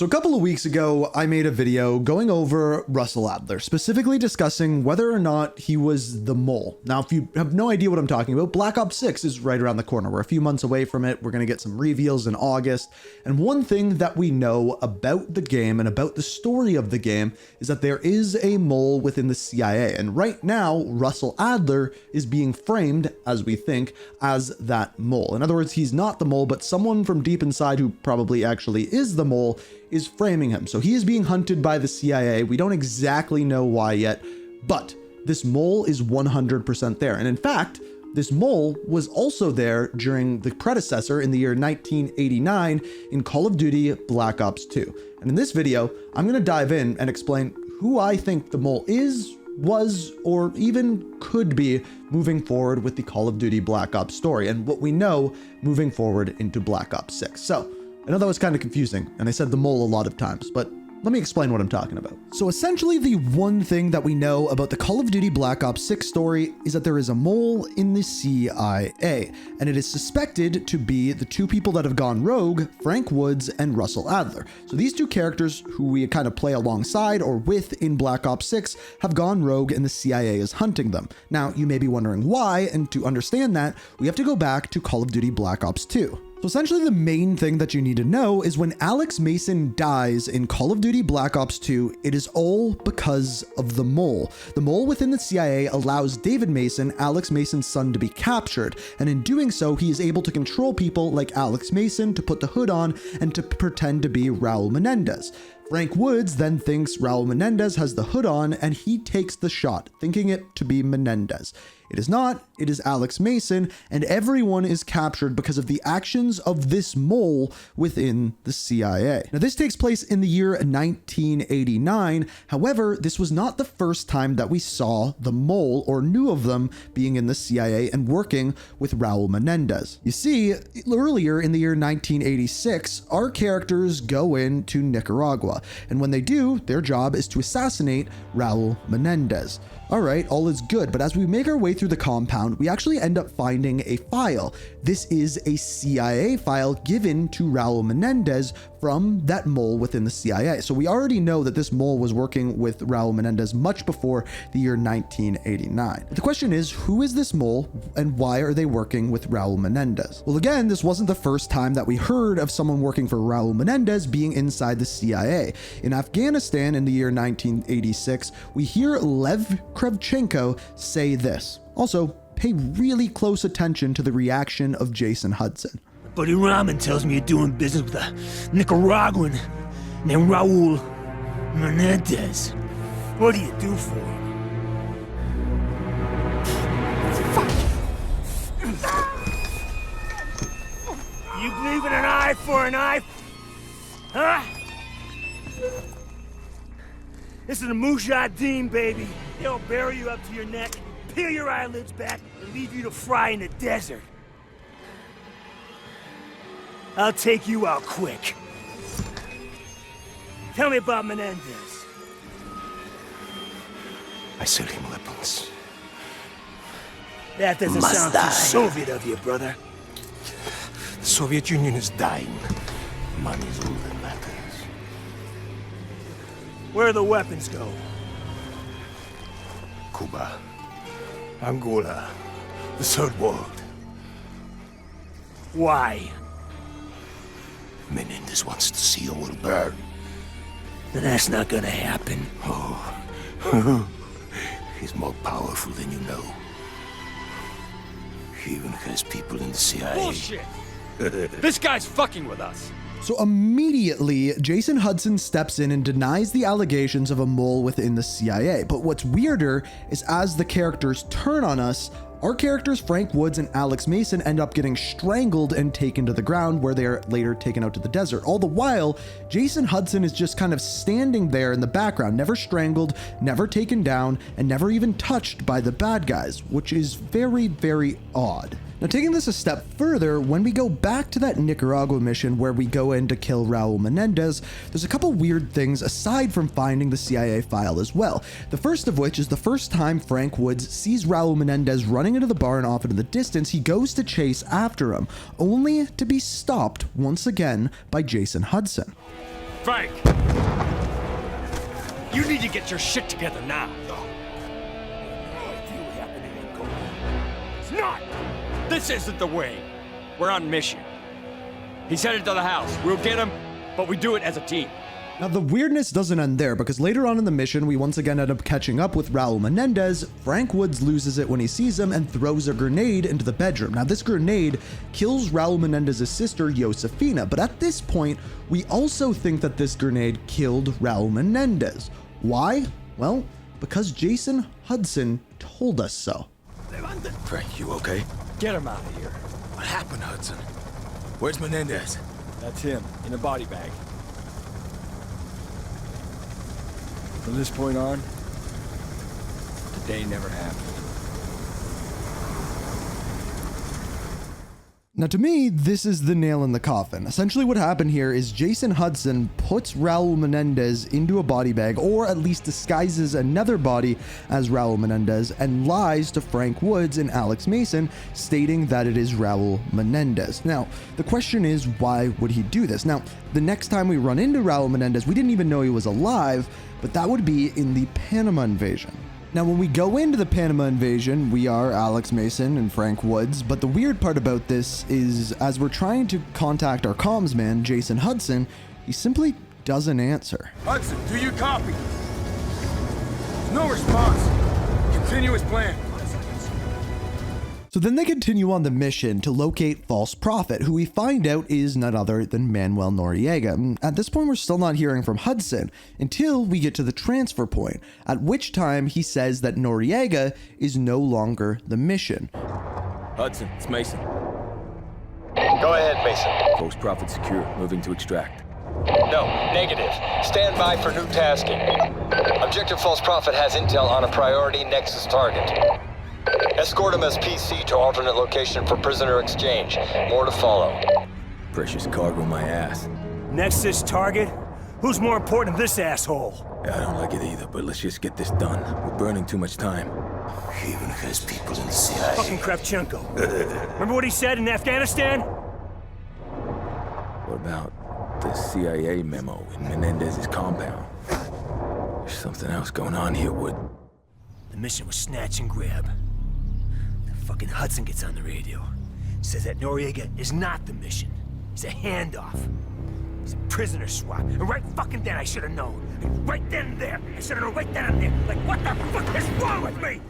So a couple of weeks ago, I made a video going over Russell Adler, specifically discussing whether or not he was the mole. Now, if you have no idea what I'm talking about, Black Ops 6 is right around the corner. We're a few months away from it. We're going to get some reveals in August. And one thing that we know about the game and about the story of the game is that there is a mole within the CIA. And right now, Russell Adler is being framed, as we think, as that mole. In other words, he's not the mole, but someone from deep inside who probably actually is the mole is framing him. So he is being hunted by the CIA. We don't exactly know why yet, but this mole is 100% there. And in fact, this mole was also there during the predecessor in the year 1989 in Call of Duty Black Ops 2. And in this video, I'm going to dive in and explain who I think the mole is, was, or even could be moving forward with the Call of Duty Black Ops story and what we know moving forward into Black Ops 6. So I know that was kind of confusing, and I said the mole a lot of times, but let me explain what I'm talking about. So essentially, the one thing that we know about the Call of Duty Black Ops 6 story is that there is a mole in the CIA, and it is suspected to be the two people that have gone rogue, Frank Woods and Russell Adler. So these two characters who we kind of play alongside or with in Black Ops 6 have gone rogue and the CIA is hunting them. Now, you may be wondering why, and to understand that, we have to go back to Call of Duty Black Ops 2. So essentially the main thing that you need to know is when Alex Mason dies in Call of Duty Black Ops 2, it is all because of the mole. The mole within the CIA allows David Mason, Alex Mason's son, to be captured, and in doing so, he is able to control people like Alex Mason to put the hood on and to pretend to be Raul Menendez. Frank Woods then thinks Raul Menendez has the hood on and he takes the shot, thinking it to be Menendez. It is not, it is Alex Mason, and everyone is captured because of the actions of this mole within the CIA. Now, this takes place in the year 1989. However, this was not the first time that we saw the mole or knew of them being in the CIA and working with Raul Menendez. You see, earlier in the year 1986, our characters go into Nicaragua, and when they do, their job is to assassinate Raul Menendez. All right, all is good, but as we make our way through the compound, we actually end up finding a file. This is a CIA file given to Raul Menendez from that mole within the CIA. So we already know that this mole was working with Raul Menendez much before the year 1989. The question is, who is this mole and why are they working with Raul Menendez? Well, again, this wasn't the first time that we heard of someone working for Raul Menendez being inside the CIA. In Afghanistan in the year 1986, we hear Lev Kravchenko say this. Also, pay really close attention to the reaction of Jason Hudson. Buddy Rahman tells me you're doing business with a Nicaraguan named Raul Menendez. What do you do for him? You believe in an eye for an eye? Huh? This is a Mujahideen, baby. They'll bury you up to your neck, peel your eyelids back, and leave you to fry in the desert. I'll take you out quick. Tell me about Menendez. I sell him weapons. That doesn't sound too Soviet of you, brother. The Soviet Union is dying. Money's all that matters. Where do the weapons go? Cuba, Angola, the Third World. Why? Menendez wants to see the world burn. Then that's not gonna happen. Oh, he's more powerful than you know. He even has people in the CIA. Bullshit! This guy's fucking with us. So immediately, Jason Hudson steps in and denies the allegations of a mole within the CIA. But what's weirder is as the characters turn on us, our characters Frank Woods and Alex Mason end up getting strangled and taken to the ground where they're later taken out to the desert. All the while, Jason Hudson is just kind of standing there in the background, never strangled, never taken down, and never even touched by the bad guys, which is very, very odd. Now, taking this a step further, when we go back to that Nicaragua mission where we go in to kill Raul Menendez, there's a couple weird things aside from finding the CIA file as well. The first of which is the first time Frank Woods sees Raul Menendez running into the bar and off into the distance, he goes to chase after him, only to be stopped once again by Jason Hudson. Frank! You need to get your shit together now. It's not! This isn't the way. We're on mission. He's headed to the house. We'll get him, but we do it as a team. Now, the weirdness doesn't end there, because later on in the mission, we once again end up catching up with Raul Menendez. Frank Woods loses it when he sees him and throws a grenade into the bedroom. Now, this grenade kills Raul Menendez's sister, Josefina, but at this point, we also think that this grenade killed Raul Menendez. Why? Well, because Jason Hudson told us so. Frank, you okay? Get him out of here. What happened, Hudson? Where's Menendez? That's him, in a body bag. From this point on, today never happened. Now, to me, this is the nail in the coffin. Essentially what happened here is Jason Hudson puts Raul Menendez into a body bag, or at least disguises another body as Raul Menendez, and lies to Frank Woods and Alex Mason, stating that it is Raul Menendez. Now, the question is, why would he do this? Now, the next time we run into Raul Menendez, we didn't even know he was alive, but that would be in the Panama invasion. Now, when we go into the Panama invasion, we are Alex Mason and Frank Woods, but the weird part about this is, as we're trying to contact our comms man, Jason Hudson, he simply doesn't answer. Hudson, do you copy? No response. Continue as planned. So then they continue on the mission to locate False Prophet, who we find out is none other than Manuel Noriega. And at this point, we're still not hearing from Hudson until we get to the transfer point, at which time he says that Noriega is no longer the mission. Hudson, it's Mason. Go ahead, Mason. False Prophet secure. Moving to extract. No, negative. Stand by for new tasking. Objective False Prophet has intel on a priority Nexus target. Escort him as PC to alternate location for prisoner exchange. More to follow. Precious cargo, my ass. Nexus target? Who's more important than this asshole? I don't like it either, but let's just get this done. We're burning too much time. Even if there's people in the CIA. Fucking Kravchenko. Remember what he said in Afghanistan? What about the CIA memo in Menendez's compound? There's something else going on here, Wood. The mission was snatch and grab. The fucking Hudson gets on the radio. Says that Noriega is not the mission. He's a handoff. He's a prisoner swap. And right fucking then I should have known. Right then and there. I should have known right then and there. Like, what the fuck is wrong with me?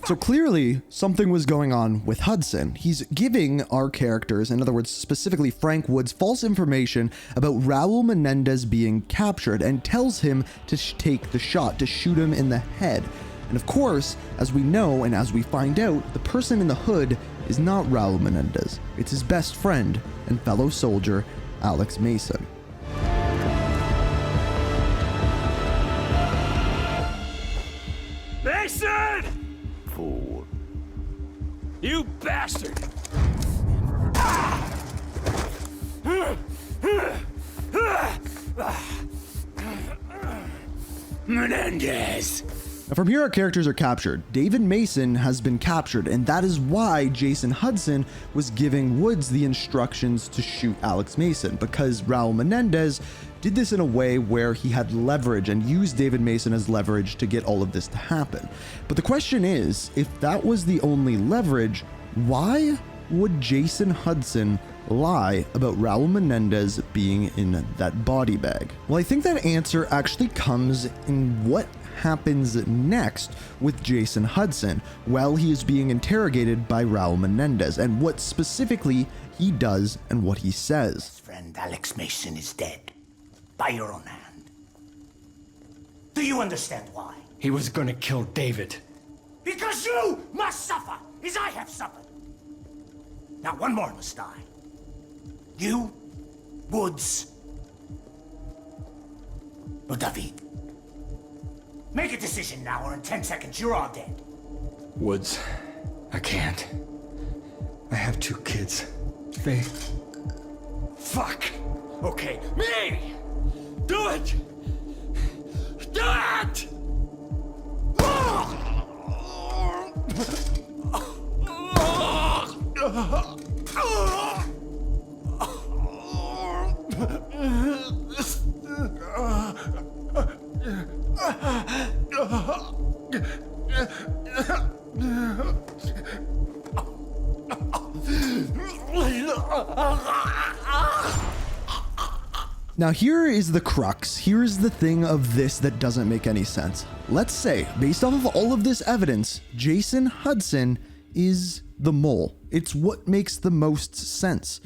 So clearly, something was going on with Hudson. He's giving our characters, in other words, specifically Frank Woods, false information about Raul Menendez being captured, and tells him to take the shot, to shoot him in the head. And of course, as we know and as we find out, the person in the hood is not Raul Menendez. It's his best friend and fellow soldier, Alex Mason. Mason! Fool. You bastard! Menendez! Now from here, our characters are captured. David Mason has been captured, and that is why Jason Hudson was giving Woods the instructions to shoot Alex Mason, because Raul Menendez did this in a way where he had leverage and used David Mason as leverage to get all of this to happen. But the question is, if that was the only leverage, why would Jason Hudson lie about Raul Menendez being in that body bag? Well, I think that answer actually comes in what happens next with Jason Hudson while he is being interrogated by Raul Menendez, and what specifically he does and what he says. His friend Alex Mason is dead. By your own hand. Do you understand why? He was gonna kill David. Because you must suffer, as I have suffered. Now one more must die. You, Woods, or David. Make a decision now, or in 10 seconds you're all dead. Woods, I can't. I have 2 kids. They... Fuck! Okay, me! Do it! Do it! Now here is the crux. Here is the thing of this that doesn't make any sense. Let's say, based off of all of this evidence, Jason Hudson is the mole. It's what makes the most sense.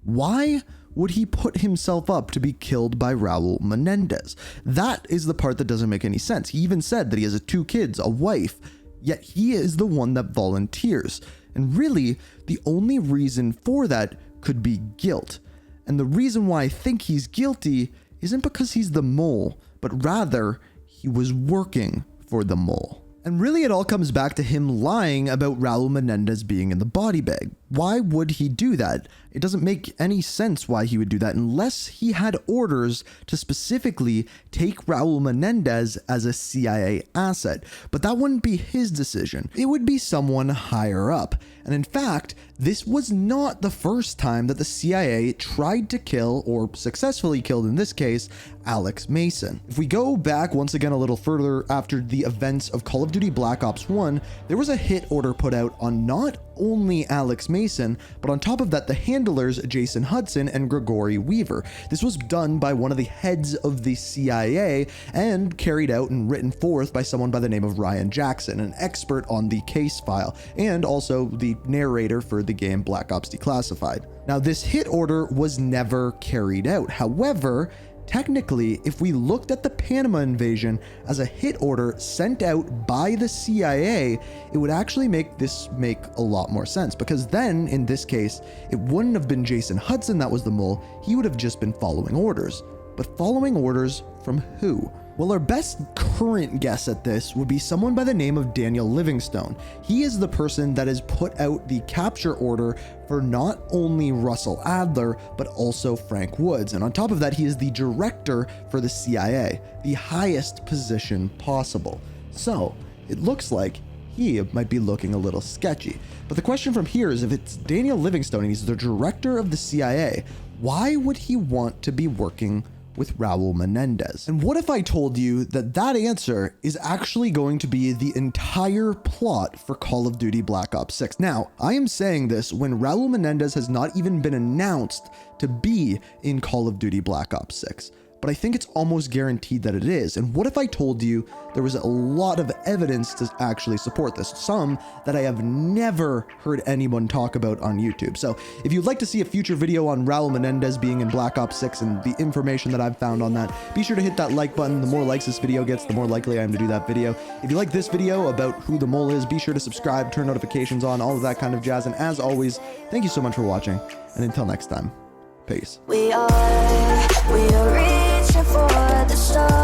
Why would he put himself up to be killed by Raul Menendez? That is the part that doesn't make any sense. He even said that he has 2 kids, a wife, yet he is the one that volunteers. And really, the only reason for that could be guilt. And the reason why I think he's guilty isn't because he's the mole, but rather he was working for the mole. And really it all comes back to him lying about Raul Menendez being in the body bag. Why would he do that? It doesn't make any sense why he would do that unless he had orders to specifically take Raul Menendez as a CIA asset. But that wouldn't be his decision. It would be someone higher up. And in fact, this was not the first time that the CIA tried to kill, or successfully killed in this case, Alex Mason. If we go back once again a little further after the events of Call of Duty Black Ops 1, there was a hit order put out on not only Alex Mason, but on top of that, the handlers Jason Hudson and Gregory Weaver. This was done by one of the heads of the CIA and carried out and written forth by someone by the name of Ryan Jackson, an expert on the case file, and also the narrator for the game Black Ops Declassified. Now, this hit order was never carried out. However, technically, if we looked at the Panama invasion as a hit order sent out by the CIA, it would actually make a lot more sense, because then, in this case, it wouldn't have been Jason Hudson that was the mole. He would have just been following orders. But following orders from who? Well, our best current guess at this would be someone by the name of Daniel Livingstone. He is the person that has put out the capture order for not only Russell Adler, but also Frank Woods. And on top of that, he is the director for the CIA, the highest position possible. So it looks like he might be looking a little sketchy. But the question from here is, if it's Daniel Livingstone and he's the director of the CIA, why would he want to be working with Raul Menendez? And what if I told you that that answer is actually going to be the entire plot for Call of Duty Black Ops 6? Now, I am saying this when Raul Menendez has not even been announced to be in Call of Duty Black Ops 6. But I think it's almost guaranteed that it is. And what if I told you there was a lot of evidence to actually support this? Some that I have never heard anyone talk about on YouTube. So if you'd like to see a future video on Raul Menendez being in Black Ops 6 and the information that I've found on that, be sure to hit that like button. The more likes this video gets, the more likely I am to do that video. If you like this video about who the mole is, be sure to subscribe, turn notifications on, all of that kind of jazz. And as always, thank you so much for watching. And until next time, peace. We are reaching for the stars.